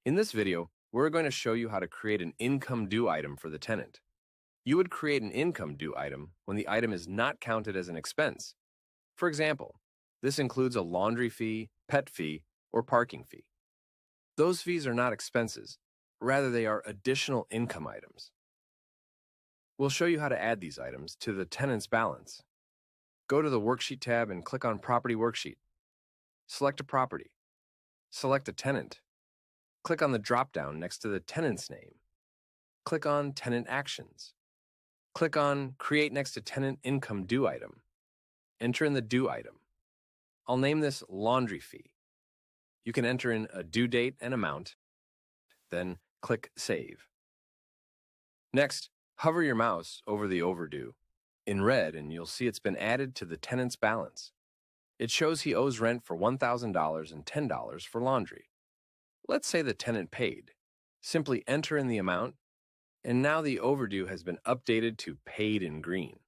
In this video, we're going to show you how to create an income due item for the tenant. You would create an income due item when the item is not counted as an expense. For example, this includes a laundry fee, pet fee, or parking fee. Those fees are not expenses. Rather, they are additional income items. We'll show you how to add these items to the tenant's balance. Go to the Worksheet tab and click on Property Worksheet. Select a property. Select a tenant. Click on the drop-down next to the tenant's name. Click on Tenant Actions. Click on Create next to Tenant Income Due Item. Enter in the due item. I'll name this Laundry Fee. You can enter in a due date and amount, then click Save. Next, hover your mouse over the overdue in red and you'll see it's been added to the tenant's balance. It shows he owes rent for $1,000 and $10 for laundry. Let's say the tenant paid. Simply enter in the amount, and now the overdue has been updated to paid in green.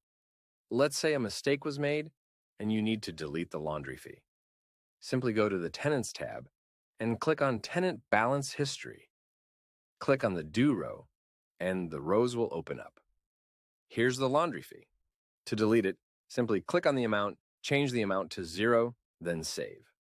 Let's say a mistake was made, and you need to delete the laundry fee. Simply go to the Tenants tab and click on Tenant Balance History. Click on the Due row, and the rows will open up. Here's the laundry fee. To delete it, simply click on the amount, change the amount to 0, then save.